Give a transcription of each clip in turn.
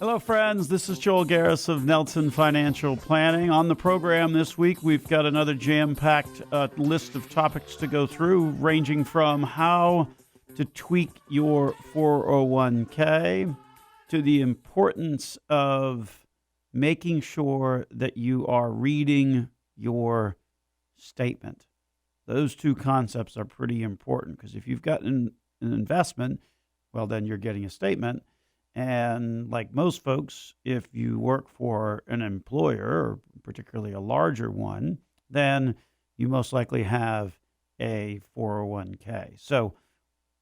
Hello, friends. This is Joel Garris of Nelson Financial Planning. On the program this week, we've got another jam-packed list of topics to go through, ranging from how to tweak your 401k to the importance of making sure that you are reading your statement. Those two concepts are pretty important because if you've got an investment, well, then you're getting a statement. And like most folks, if you work for an employer, or particularly a larger one, then you most likely have a 401k. So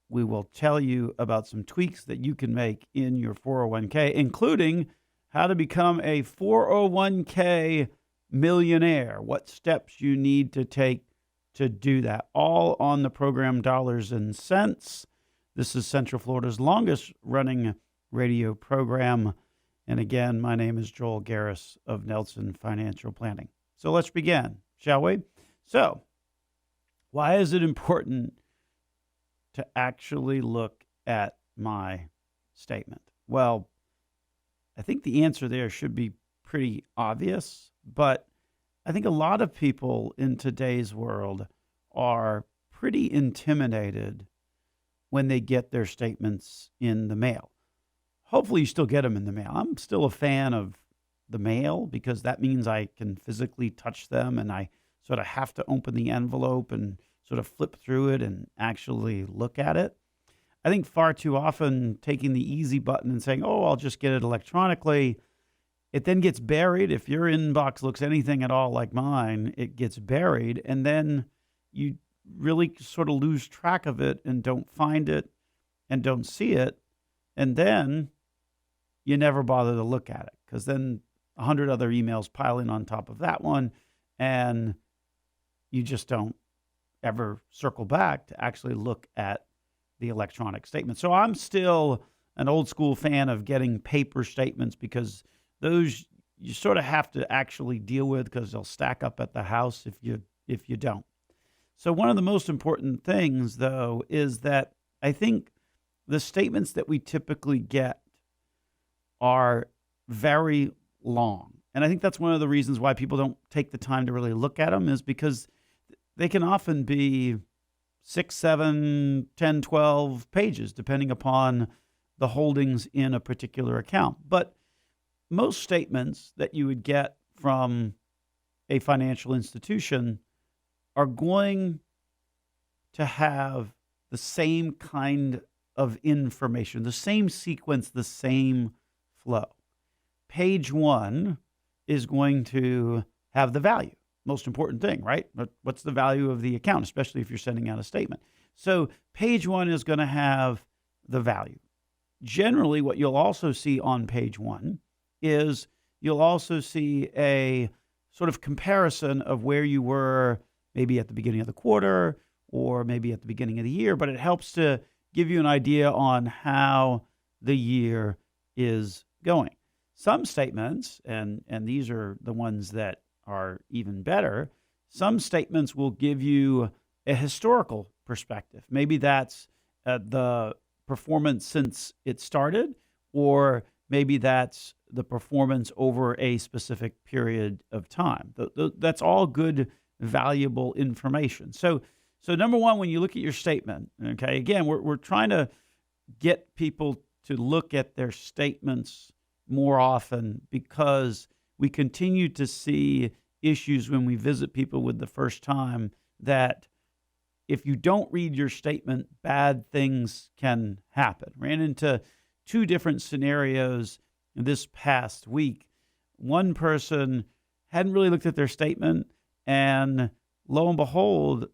we will tell you about some tweaks that you can make in your 401k, including how to become a 401k millionaire, what steps you need to take to do that. All on the program Dollars and Cents. This is Central Florida's longest running radio program. And again, my name is Joel Garris of Nelson Financial Planning. So let's begin, shall we? So, why is it important to actually look at my statement? Well, I think the answer there should be pretty obvious, but I think a lot of people in today's world are pretty intimidated when they get their statements in the mail. Hopefully you still get them in the mail. I'm still a fan of the mail because that means I can physically touch them and I sort of have to open the envelope and sort of flip through it and actually look at it. I think far too often taking the easy button and saying, oh, I'll just get it electronically, it then gets buried. If your inbox looks anything at all like mine, it gets buried and then you really sort of lose track of it and don't find it and don't see it. And then you never bother to look at it because then 100 other emails pile in on top of that one and you just don't ever circle back to actually look at the electronic statement. So I'm still an old school fan of getting paper statements because those you sort of have to actually deal with because they'll stack up at the house if you don't. So one of the most important things, though, is that I think the statements that we typically get are very long. And I think that's one of the reasons why people don't take the time to really look at them is because they can often be 6, 7, 10, 12 pages, depending upon the holdings in a particular account. But most statements that you would get from a financial institution are going to have the same kind of information, the same sequence, the same flow. Page 1 is going to have the value. Most important thing, right? What's the value of the account, especially if you're sending out a statement? So page 1 is going to have the value. Generally, what you'll also see on page 1 is you'll also see a sort of comparison of where you were maybe at the beginning of the quarter or maybe at the beginning of the year, but it helps to give you an idea on how the year is going. Some statements, and these are the ones that are even better, some statements will give you a historical perspective. Maybe that's the performance since it started, or maybe that's the performance over a specific period of time. That's all good, valuable information. So number one, when you look at your statement, okay, again, we're trying to get people to look at their statements more often because we continue to see issues when we visit people with the first time that if you don't read your statement, bad things can happen. Ran into 2 different scenarios this past week. One person hadn't really looked at their statement, and lo and behold,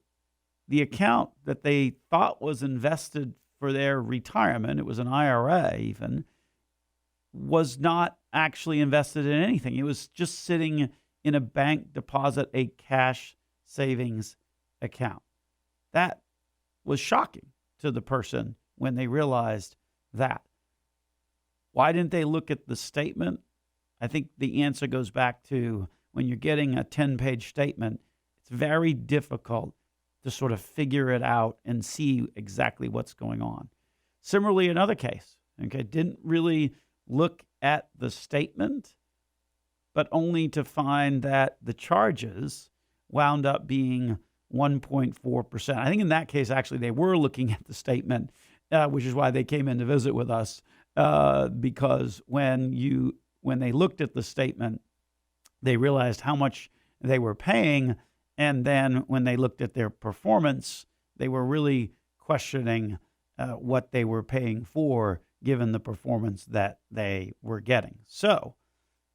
the account that they thought was invested for their retirement, it was an IRA even, was not actually invested in anything. It was just sitting in a bank deposit, a cash savings account. That was shocking to the person when they realized that. Why didn't they look at the statement? I think the answer goes back to when you're getting a 10-page statement, it's very difficult to sort of figure it out and see exactly what's going on. Similarly, another case, okay, didn't really look at the statement, but only to find that the charges wound up being 1.4%. I think in that case, actually, they were looking at the statement, which is why they came in to visit with us, because when they looked at the statement, they realized how much they were paying, and then when they looked at their performance, they were really questioning what they were paying for, given the performance that they were getting. So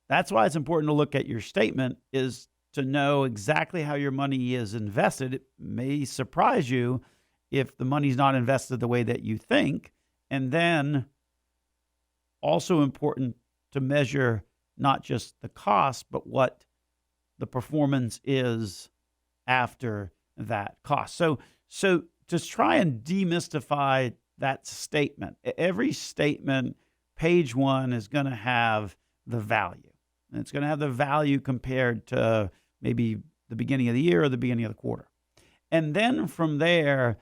that's why it's important to look at your statement, is to know exactly how your money is invested. It may surprise you if the money's not invested the way that you think. And then also important to measure not just the cost, but what the performance is after that cost. So just try and demystify that statement. Every statement, page one, is going to have the value. And it's going to have the value compared to maybe the beginning of the year or the beginning of the quarter. And then from there,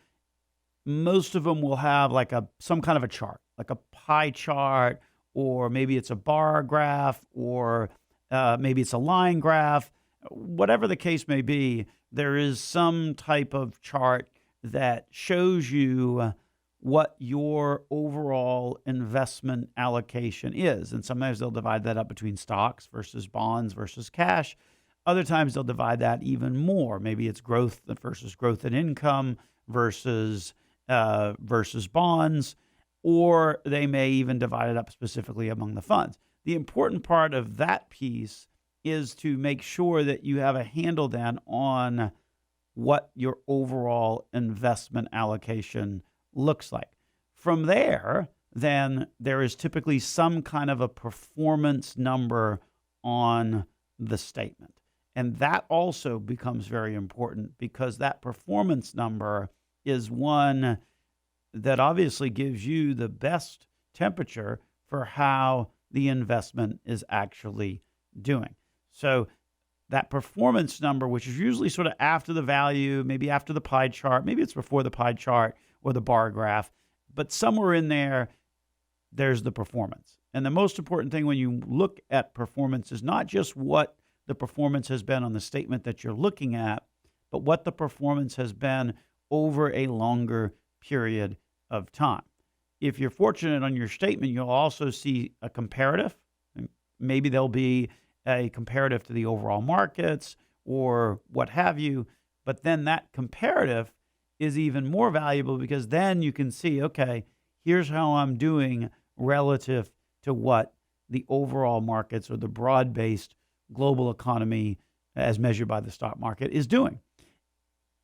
most of them will have like some kind of a chart, like a pie chart, or maybe it's a bar graph, or maybe it's a line graph. Whatever the case may be, there is some type of chart that shows you what your overall investment allocation is. And sometimes they'll divide that up between stocks versus bonds versus cash. Other times they'll divide that even more. Maybe it's growth versus growth in income versus bonds, or they may even divide it up specifically among the funds. The important part of that piece is to make sure that you have a handle then on what your overall investment allocation looks like. From there, then there is typically some kind of a performance number on the statement. And that also becomes very important, because that performance number is one that obviously gives you the best temperature for how the investment is actually doing. So that performance number, which is usually sort of after the value, maybe after the pie chart, maybe it's before the pie chart or the bar graph, but somewhere in there, there's the performance. And the most important thing when you look at performance is not just what the performance has been on the statement that you're looking at, but what the performance has been over a longer period of time. If you're fortunate on your statement, you'll also see a comparative. Maybe there'll be a comparative to the overall markets or what have you, but then that comparative is even more valuable, because then you can see, okay, here's how I'm doing relative to what the overall markets or the broad-based global economy, as measured by the stock market, is doing.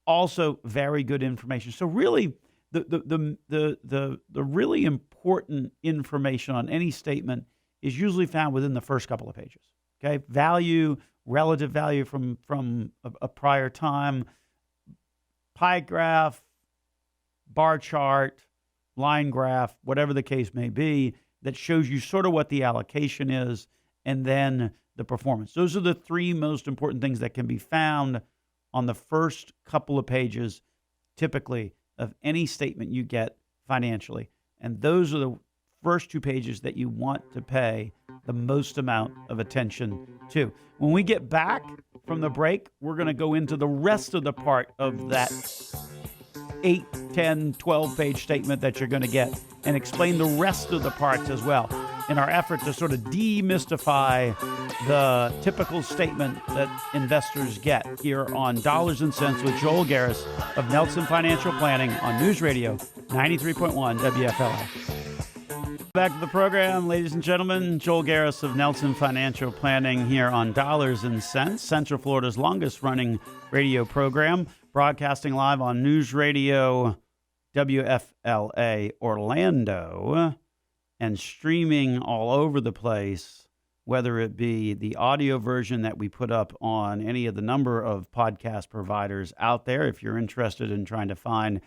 Also, very good information. So really, the really important information on any statement is usually found within the first couple of pages. Okay, value, relative value from a prior time, pie graph, bar chart, line graph, whatever the case may be, that shows you sort of what the allocation is, and then the performance. Those are the three most important things that can be found on the first couple of pages, typically, of any statement you get financially. And those are the first two pages that you want to pay the most amount of attention to. When we get back from the break, we're going to go into the rest of the part of that 8, 10, 12-page statement that you're going to get, and explain the rest of the parts as well, in our effort to sort of demystify the typical statement that investors get here on Dollars and Cents with Joel Garris of Nelson Financial Planning on News Radio 93.1 WFLA. Back to the program, ladies and gentlemen. Joel Garris of Nelson Financial Planning here on Dollars and Cents, Central Florida's longest-running radio program, broadcasting live on News Radio WFLA Orlando, and streaming all over the place, whether it be the audio version that we put up on any of the number of podcast providers out there. If you're interested in trying to find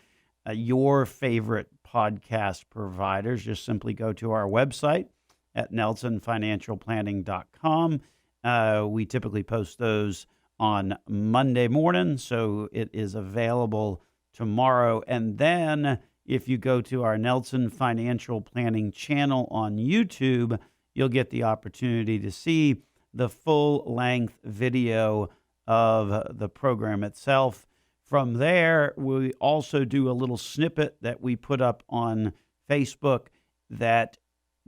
your favorite podcast providers, just simply go to our website at nelsonfinancialplanning.com. We typically post those on Monday morning, so it is available tomorrow. And then if you go to our Nelson Financial Planning channel on YouTube, you'll get the opportunity to see the full-length video of the program itself. From there, we also do a little snippet that we put up on Facebook that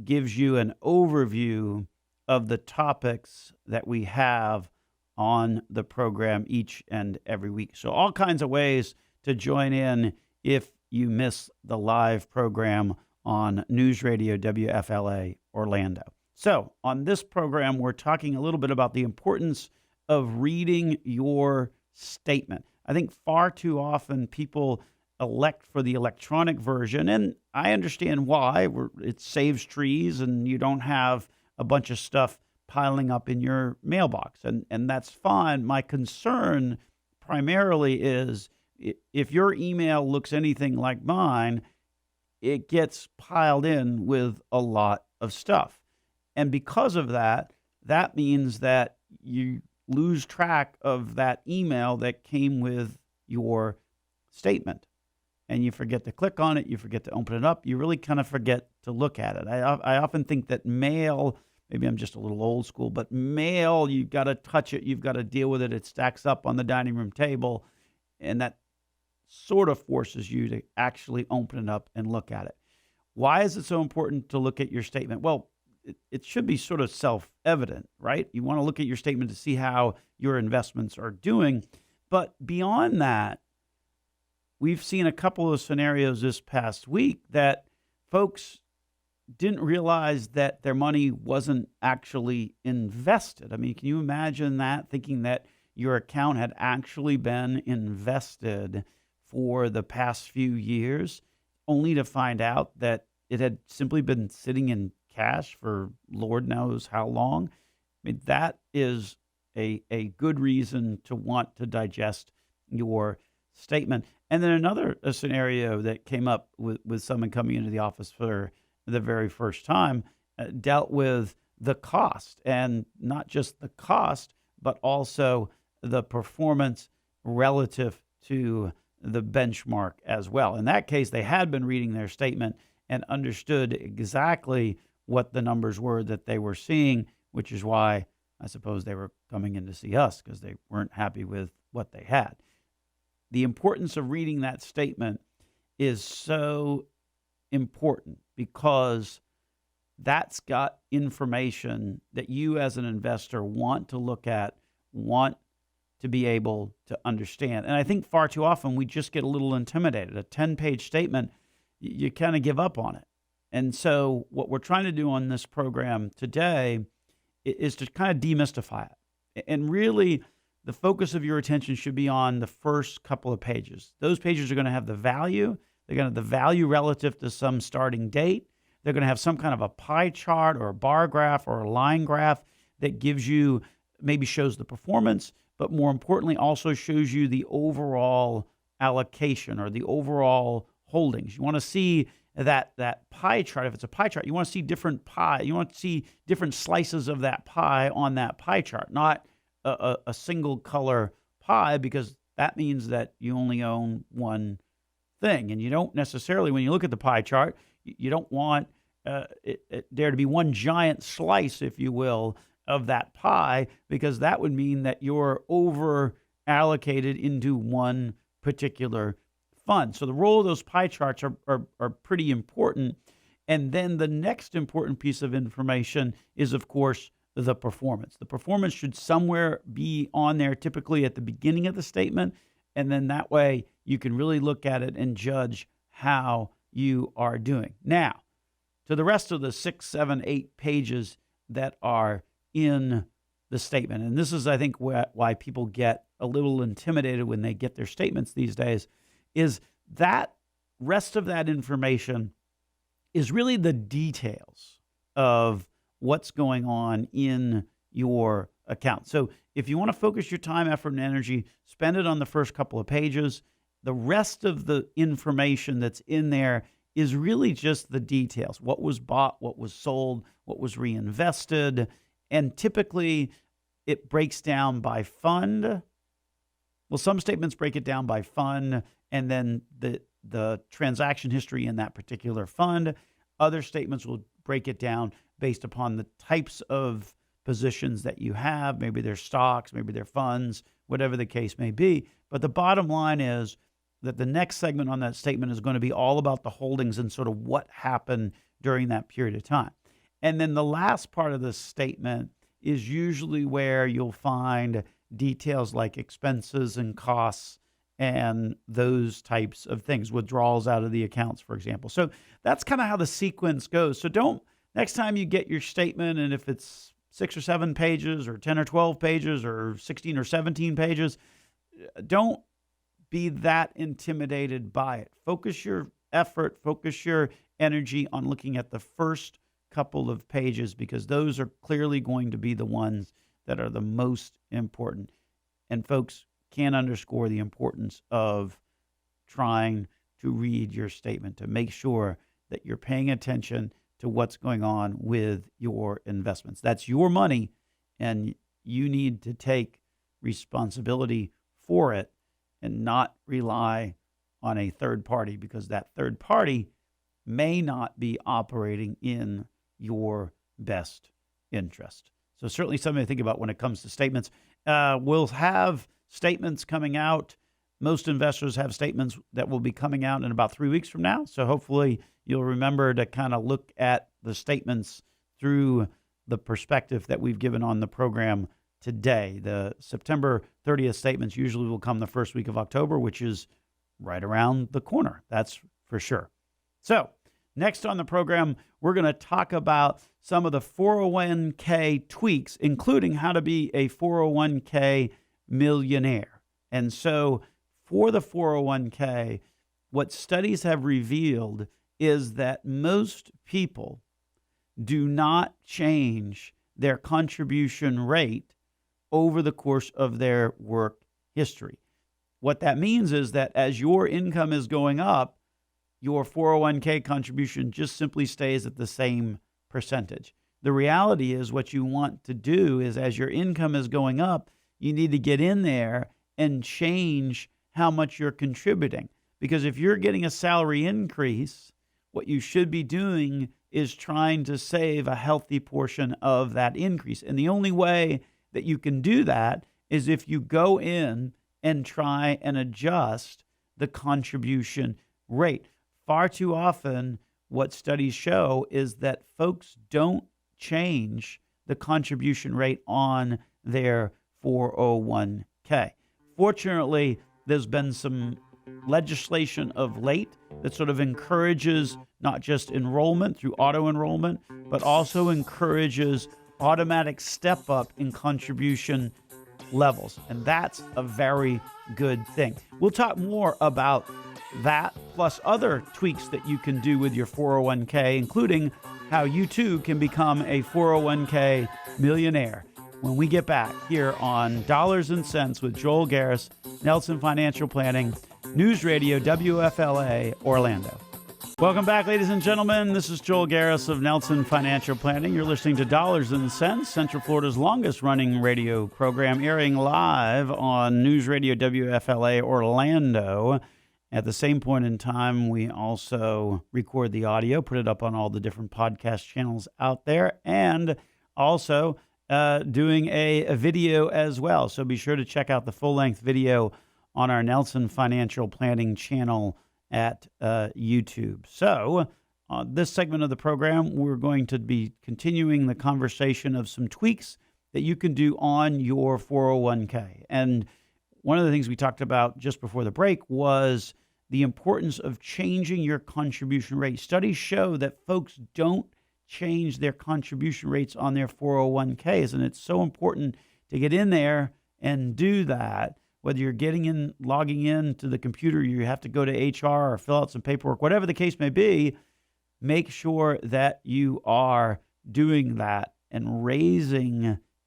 gives you an overview of the topics that we have on the program each and every week. So all kinds of ways to join in if you miss the live program on News Radio WFLA Orlando. So on this program, we're talking a little bit about the importance of reading your statement. I think far too often people elect for the electronic version, and I understand why. It saves trees and you don't have a bunch of stuff piling up in your mailbox, and that's fine. My concern primarily is if your email looks anything like mine, it gets piled in with a lot of stuff. And because of that, that means that you lose track of that email that came with your statement. And you forget to click on it, you forget to open it up, you really kind of forget to look at it. I often think that mail, maybe I'm just a little old school, but mail, you've got to touch it, you've got to deal with it, it stacks up on the dining room table, and that sort of forces you to actually open it up and look at it. Why is it so important to look at your statement? Well, it should be sort of self-evident, right? You want to look at your statement to see how your investments are doing. But beyond that, we've seen a couple of scenarios this past week that folks didn't realize that their money wasn't actually invested. I mean, can you imagine that, thinking that your account had actually been invested for the past few years, only to find out that it had simply been sitting in cash for Lord knows how long? I mean, that is a good reason to want to digest your statement. And then another scenario that came up with someone coming into the office for the very first time dealt with the cost, and not just the cost, but also the performance relative to the benchmark as well. In that case, they had been reading their statement and understood exactly what the numbers were that they were seeing, which is why I suppose they were coming in to see us, because they weren't happy with what they had. The importance of reading that statement is so important because that's got information that you as an investor want to look at, want to be able to understand. And I think far too often we just get a little intimidated. A 10-page statement, you kind of give up on it. And so what we're trying to do on this program today is to kind of demystify it. And really, the focus of your attention should be on the first couple of pages. Those pages are going to have the value. They're going to have the value relative to some starting date. They're going to have some kind of a pie chart or a bar graph or a line graph that gives you, maybe shows the performance, but more importantly, also shows you the overall allocation or the overall holdings. You want to see that pie chart. If it's a pie chart, you want to see different pie. You want to see different slices of that pie on that pie chart, not a single color pie, because that means that you only own one thing. And you don't necessarily, when you look at the pie chart, you don't want there to be one giant slice, if you will, of that pie, because that would mean that you're over allocated into one particular fund. So the role of those pie charts are pretty important. And then the next important piece of information is, of course, the performance. The performance should somewhere be on there, typically at the beginning of the statement. And then that way you can really look at it and judge how you are doing. Now, to the rest of the 6, 7, 8 pages that are in the statement. And this is, I think, why people get a little intimidated when they get their statements these days, is that rest of that information is really the details of what's going on in your account. So if you want to focus your time, effort, and energy, spend it on the first couple of pages. The rest of the information that's in there is really just the details. What was bought, what was sold, what was reinvested. And typically it breaks down by fund. Well, some statements break it down by fund and then the transaction history in that particular fund. Other statements will break it down based upon the types of positions that you have. Maybe they're stocks, maybe they're funds, whatever the case may be. But the bottom line is that the next segment on that statement is going to be all about the holdings and sort of what happened during that period of time. And then the last part of the statement is usually where you'll find details like expenses and costs and those types of things, withdrawals out of the accounts, for example. So that's kind of how the sequence goes. So next time you get your statement, and if it's 6 or 7 pages or 10 or 12 pages or 16 or 17 pages, don't be that intimidated by it. Focus your effort, focus your energy on looking at the first couple of pages, because those are clearly going to be the ones that are the most important. And folks, can't underscore the importance of trying to read your statement to make sure that you're paying attention to what's going on with your investments. That's your money, and you need to take responsibility for it and not rely on a third party, because that third party may not be operating in your best interest. So certainly something to think about when it comes to statements. We'll have statements coming out. Most investors have statements that will be coming out in about 3 weeks from now. So hopefully you'll remember to kind of look at the statements through the perspective that we've given on the program today. The September 30th statements usually will come the first week of October, which is right around the corner. That's for sure. So next on the program, we're going to talk about some of the 401k tweaks, including how to be a 401k millionaire. And so for the 401k, what studies have revealed is that most people do not change their contribution rate over the course of their work history. What that means is that as your income is going up, your 401k contribution just simply stays at the same percentage. The reality is what you want to do is, as your income is going up, you need to get in there and change how much you're contributing. Because if you're getting a salary increase, what you should be doing is trying to save a healthy portion of that increase. And the only way that you can do that is if you go in and try and adjust the contribution rate. Far too often, what studies show is that folks don't change the contribution rate on their 401k. Fortunately, there's been some legislation of late that sort of encourages not just enrollment through auto-enrollment, but also encourages automatic step up in contribution levels. And that's a very good thing. We'll talk more about that, plus other tweaks that you can do with your 401k, including how you too can become a 401k millionaire, when we get back here on Dollars and Cents with Joel Garris, Nelson Financial Planning, News Radio WFLA, Orlando. Welcome back, ladies and gentlemen. This is Joel Garris of Nelson Financial Planning. You're listening to Dollars and Cents, Central Florida's longest-running radio program, airing live on News Radio WFLA, Orlando. At the same point in time, we also record the audio, put it up on all the different podcast channels out there, and also doing a video as well. So be sure to check out the full-length video on our Nelson Financial Planning channel at YouTube. So this segment of the program, we're going to be continuing the conversation of some tweaks that you can do on your 401k. And one of the things we talked about just before the break was the importance of changing your contribution rate. Studies show that folks don't change their contribution rates on their 401ks, and it's so important to get in there and do that. Whether you're logging in to the computer, you have to go to HR or fill out some paperwork, whatever the case may be, make sure that you are doing that and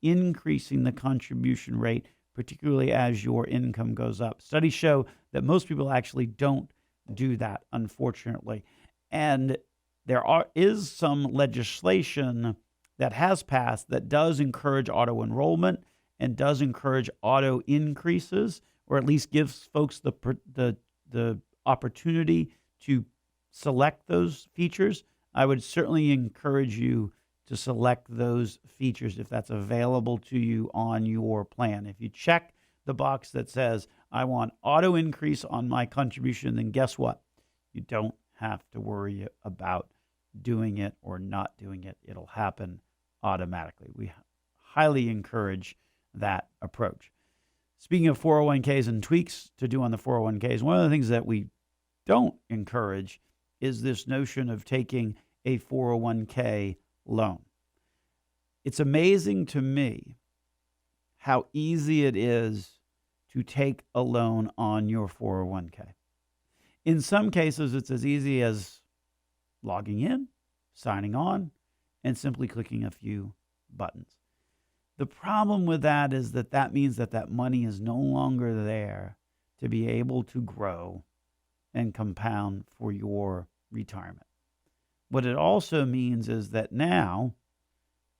increasing the contribution rate, particularly as your income goes up. Studies show that most people actually don't do that, unfortunately. And there is some legislation that has passed that does encourage auto-enrollment and does encourage auto increases, or at least gives folks the opportunity to select those features. I would certainly encourage you to select those features if that's available to you on your plan. If you check the box that says, I want auto increase on my contribution, then guess what? You don't have to worry about doing it or not doing it. It'll happen automatically. We highly encourage that approach. Speaking of 401ks and tweaks to do on the 401ks, one of the things that we don't encourage is this notion of taking a 401k loan. It's amazing to me how easy it is to take a loan on your 401k. In some cases, it's as easy as logging in, signing on, and simply clicking a few buttons. The problem with that is that means that money is no longer there to be able to grow and compound for your retirement. What it also means is that now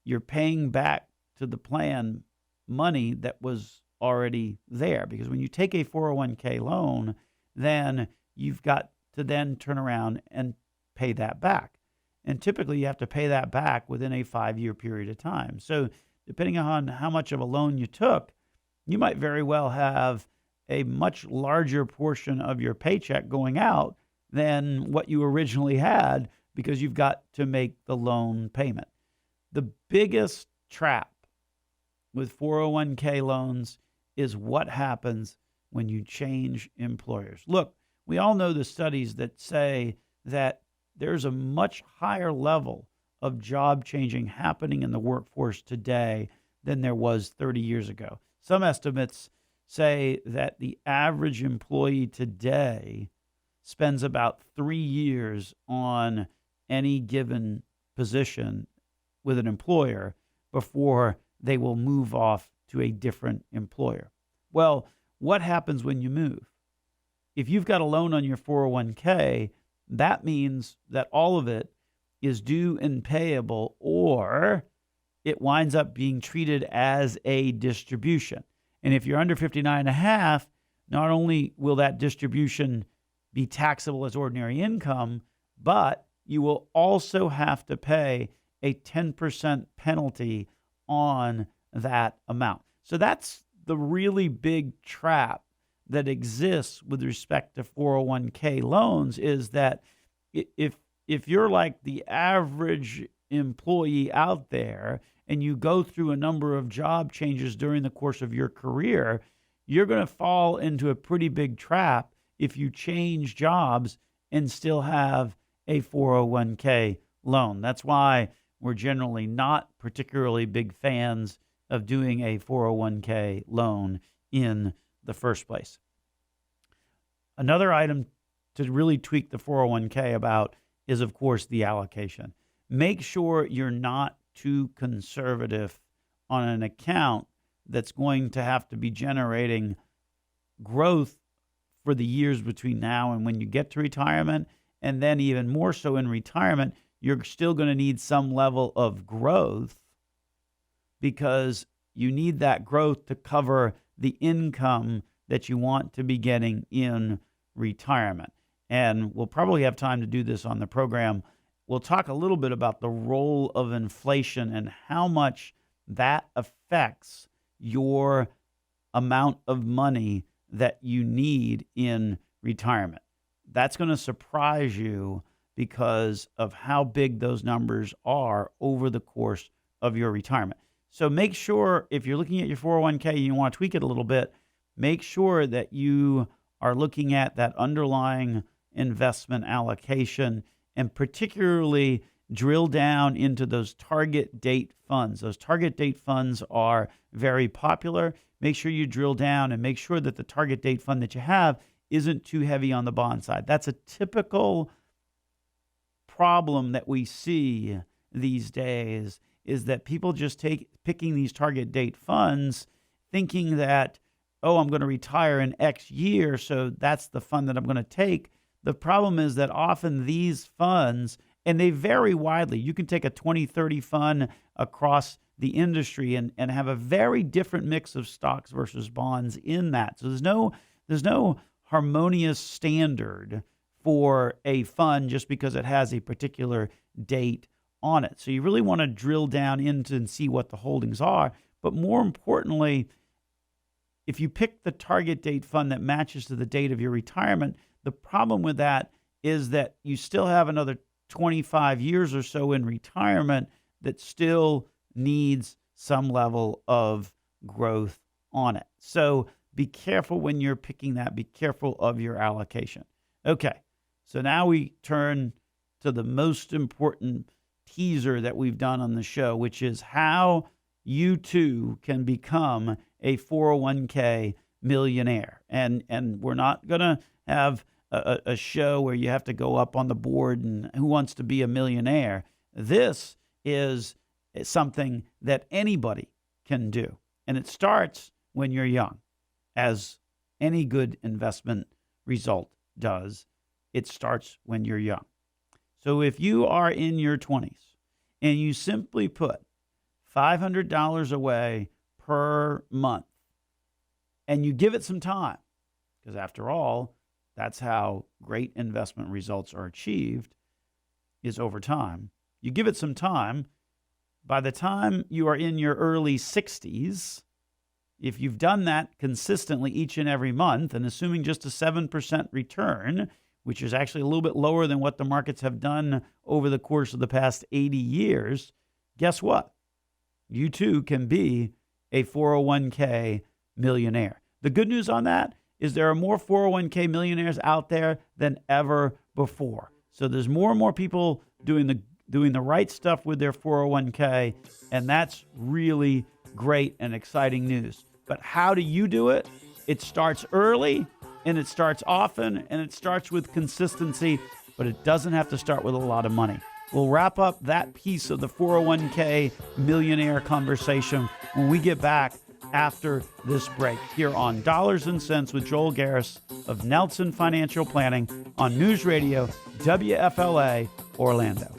you're paying back to the plan money that was already there. Because when you take a 401k loan, then you've got to then turn around and pay that back. And typically you have to pay that back within a 5-year period of time. So depending on how much of a loan you took, you might very well have a much larger portion of your paycheck going out than what you originally had because you've got to make the loan payment. The biggest trap with 401k loans is what happens when you change employers. Look, we all know the studies that say that there's a much higher level of job changing happening in the workforce today than there was 30 years ago. Some estimates say that the average employee today spends about 3 years on any given position with an employer before they will move off to a different employer. Well, what happens when you move? If you've got a loan on your 401k, that means that all of it is due and payable, or it winds up being treated as a distribution. And if you're under 59 and a half, not only will that distribution be taxable as ordinary income, but you will also have to pay a 10% penalty on that amount. So that's the really big trap that exists with respect to 401k loans, is that if you're like the average employee out there and you go through a number of job changes during the course of your career, you're going to fall into a pretty big trap if you change jobs and still have a 401k loan. That's why we're generally not particularly big fans of doing a 401k loan in the first place. Another item to really tweak the 401k about is, of course, the allocation. Make sure you're not too conservative on an account that's going to have to be generating growth for the years between now and when you get to retirement. And then even more so in retirement, you're still going to need some level of growth because you need that growth to cover the income that you want to be getting in retirement. And we'll probably have time to do this on the program. We'll talk a little bit about the role of inflation and how much that affects your amount of money that you need in retirement. That's going to surprise you because of how big those numbers are over the course of your retirement. So make sure, if you're looking at your 401k and you want to tweak it a little bit, make sure that you are looking at that underlying investment allocation and particularly drill down into those target date funds. Those target date funds are very popular. Make sure you drill down and make sure that the target date fund that you have isn't too heavy on the bond side. That's a typical problem that we see these days, is that people just picking these target date funds thinking that, oh, I'm going to retire in X year, so that's the fund that I'm going to take. The problem is that often these funds, and they vary widely. You can take a 20-30 fund across the industry and have a very different mix of stocks versus bonds in that. So there's no harmonious standard for a fund just because it has a particular date on it. So you really want to drill down into and see what the holdings are. But more importantly, if you pick the target date fund that matches to the date of your retirement, the problem with that is that you still have another 25 years or so in retirement that still needs some level of growth on it. So be careful when you're picking that. Be careful of your allocation. Okay, so now we turn to the most important teaser that we've done on the show, which is how you too can become a 401k millionaire. And we're not going to have a show where you have to go up on the board and who wants to be a millionaire. This is something that anybody can do. And it starts when you're young, as any good investment result does. It starts when you're young. So if you are in your 20s and you simply put $500 away per month and you give it some time, because after all, that's how great investment results are achieved, is over time. You give it some time. By the time you are in your early 60s, if you've done that consistently each and every month, and assuming just a 7% return, which is actually a little bit lower than what the markets have done over the course of the past 80 years, guess what? You too can be a 401k millionaire. The good news on that is there are more 401k millionaires out there than ever before. So there's more and more people doing the right stuff with their 401k, and that's really great and exciting news. But how do you do it? It starts early, and it starts often, and it starts with consistency, but it doesn't have to start with a lot of money. We'll wrap up that piece of the 401k millionaire conversation when we get back after this break here on Dollars and Cents with Joel Garris of Nelson Financial Planning on News Radio WFLA Orlando.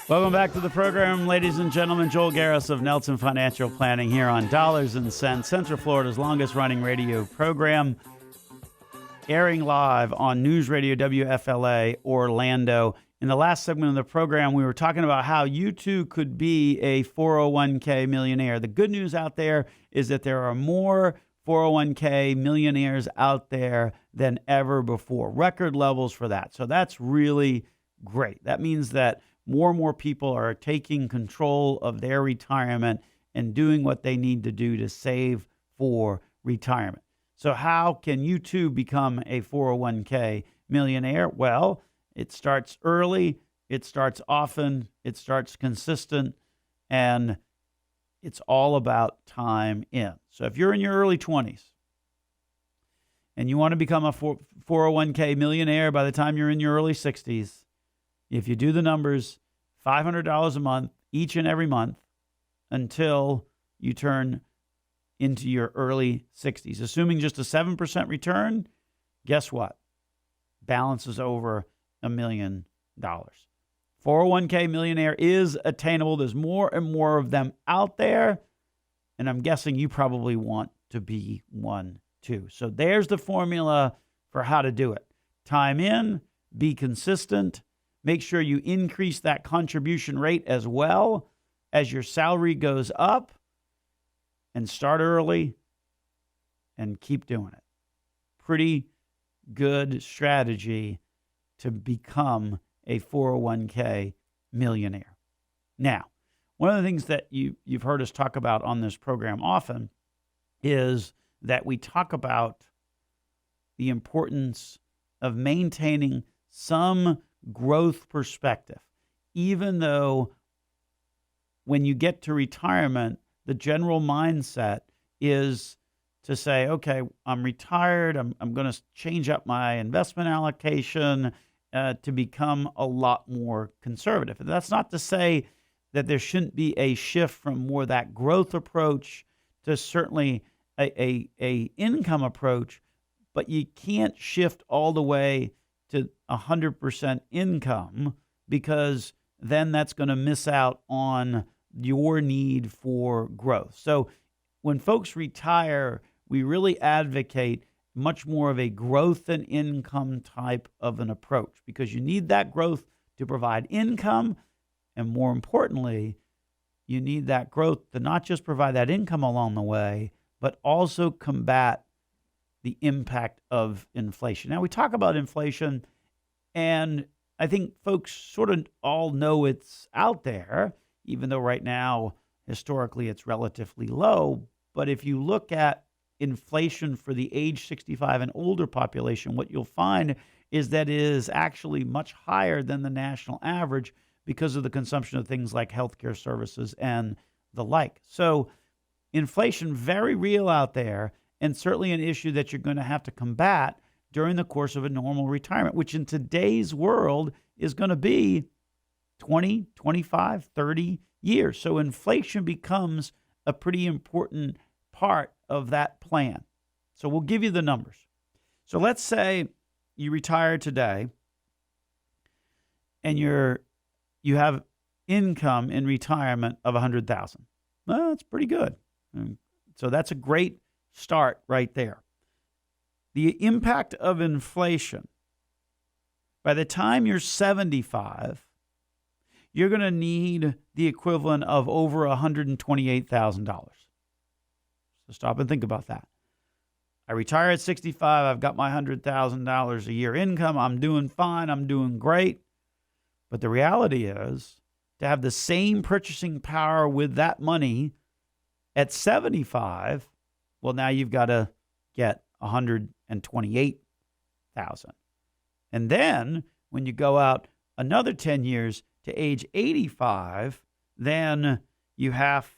Welcome back to the program, ladies and gentlemen. Joel Garris of Nelson Financial Planning here on Dollars and Cents, Central Florida's longest-running radio program, airing live on News Radio WFLA Orlando. In the last segment of the program, we were talking about how you too could be a 401k millionaire. The good news out there is that there are more 401k millionaires out there than ever before. Record levels for that. So that's really great. That means that more and more people are taking control of their retirement and doing what they need to do to save for retirement. So how can you too become a 401k millionaire? Well, it starts early, it starts often, it starts consistent, and it's all about time in. So if you're in your early 20s and you want to become a 401k millionaire by the time you're in your early 60s, if you do the numbers, $500 a month, each and every month, until you turn into your early 60s. Assuming just a 7% return, guess what? Balance is over $1 million. 401k millionaire is attainable. There's more and more of them out there, and I'm guessing you probably want to be one too. So there's the formula for how to do it. Time in, be consistent, make sure you increase that contribution rate as well as your salary goes up, and start early and keep doing it. Pretty good strategy to become a 401k millionaire. Now, one of the things that you've heard us talk about on this program often is that we talk about the importance of maintaining some growth perspective, even though when you get to retirement, the general mindset is to say, okay, I'm retired. I'm going to change up my investment allocation to become a lot more conservative. And that's not to say that there shouldn't be a shift from more that growth approach to certainly a income approach, but you can't shift all the way to 100% income, because then that's going to miss out on your need for growth. So when folks retire, we really advocate much more of a growth and income type of an approach, because you need that growth to provide income. And more importantly, you need that growth to not just provide that income along the way, but also combat the impact of inflation. Now, we talk about inflation, and I think folks sort of all know it's out there, even though right now, historically, it's relatively low. But if you look at inflation for the age 65 and older population, what you'll find is that it is actually much higher than the national average because of the consumption of things like healthcare services and the like. So inflation, very real out there, and certainly an issue that you're going to have to combat during the course of a normal retirement, which in today's world is going to be 20, 25, 30 years. So inflation becomes a pretty important part of that plan. So we'll give you the numbers. So let's say you retire today and you have income in retirement of $100,000. Well, that's pretty good. So that's a great start right there. The impact of inflation, by the time you're 75, you're going to need the equivalent of over $128,000. So stop and think about that. I retire at 65. I've got my $100,000 a year income. I'm doing fine. I'm doing great. But the reality is, to have the same purchasing power with that money at 75, well, now you've got to get $128,000. And then when you go out another 10 years to age 85, then you have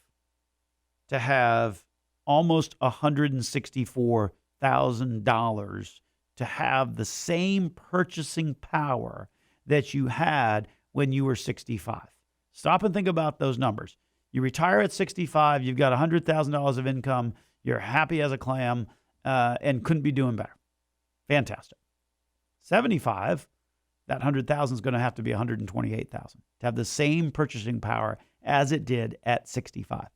to have almost $164,000 to have the same purchasing power that you had when you were 65. Stop and think about those numbers. You retire at 65, you've got $100,000 of income, you're happy as a clam, and couldn't be doing better. Fantastic. 75, that $100,000 is going to have to be $128,000 to have the same purchasing power as it did at 65.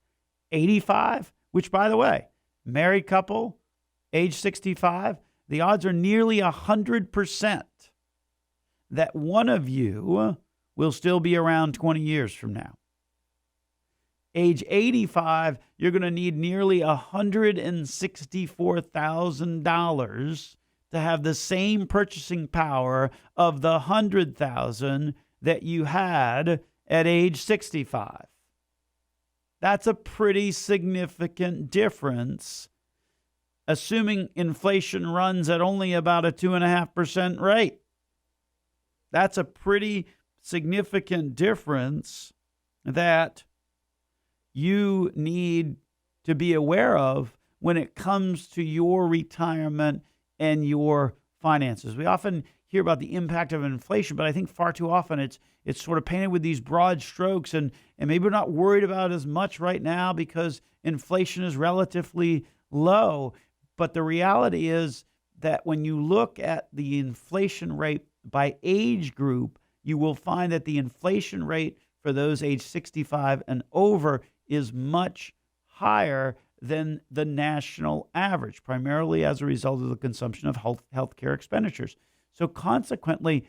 85, which, by the way, married couple, age 65, the odds are nearly 100% that one of you will still be around 20 years from now. Age 85, you're going to need nearly $164,000 to have the same purchasing power of the $100,000 that you had at age 65. That's a pretty significant difference, assuming inflation runs at only about a 2.5% rate. That's a pretty significant difference that you need to be aware of when it comes to your retirement and your finances. We often hear about the impact of inflation, but I think far too often it's sort of painted with these broad strokes, and maybe we're not worried about it as much right now because inflation is relatively low. But the reality is that when you look at the inflation rate by age group, you will find that the inflation rate for those age 65 and over is much higher than the national average, primarily as a result of the consumption of healthcare expenditures. So consequently,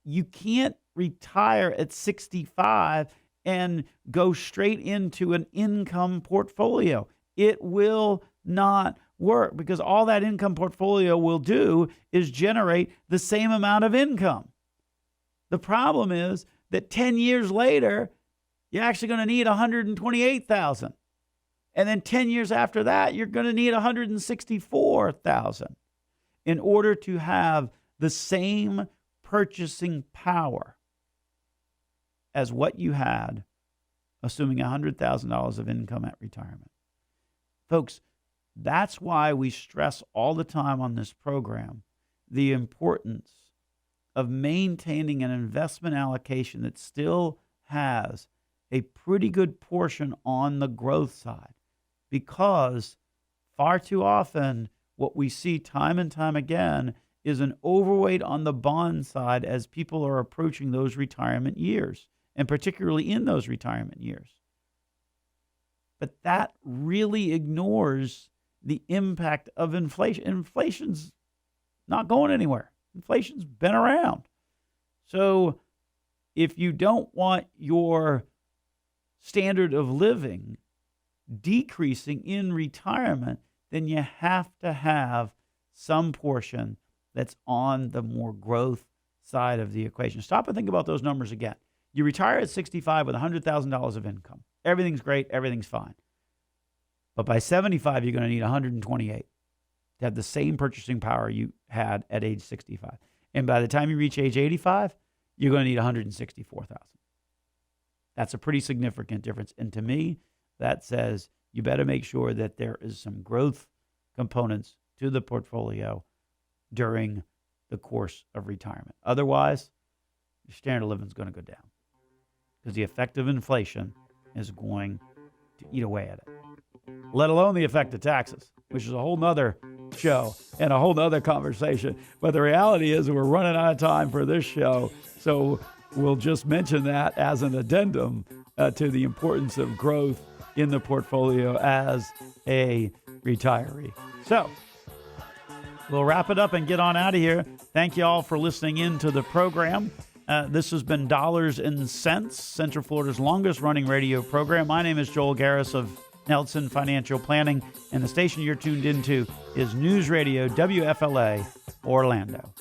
you can't retire at 65 and go straight into an income portfolio. It will not work because all that income portfolio will do is generate the same amount of income. The problem is that 10 years later, you're actually going to need $128,000. And then 10 years after that, you're going to need $164,000 in order to have the same purchasing power as what you had, assuming $100,000 of income at retirement. Folks, that's why we stress all the time on this program the importance of maintaining an investment allocation that still has a pretty good portion on the growth side, because far too often what we see time and time again is an overweight on the bond side as people are approaching those retirement years, and particularly in those retirement years. But that really ignores the impact of inflation. Inflation's not going anywhere. Inflation's been around. So if you don't want your standard of living decreasing in retirement, then you have to have some portion that's on the more growth side of the equation. Stop and think about those numbers again. You retire at 65 with $100,000 of income. Everything's great. Everything's fine. But by 75, you're going to need 128 to have the same purchasing power you had at age 65. And by the time you reach age 85, you're going to need 164,000. That's a pretty significant difference. And to me, that says you better make sure that there is some growth components to the portfolio during the course of retirement. Otherwise, your standard of living is going to go down because the effect of inflation is going to eat away at it, let alone the effect of taxes, which is a whole nother show and a whole nother conversation. But the reality is we're running out of time for this show, so we'll just mention that as an addendum to the importance of growth in the portfolio as a retiree. So we'll wrap it up and get on out of here. Thank you all for listening in to the program. This has been Dollars and Cents, Central Florida's longest running radio program. My name is Joel Garris of Nelson Financial Planning, and the station you're tuned into is News Radio WFLA Orlando.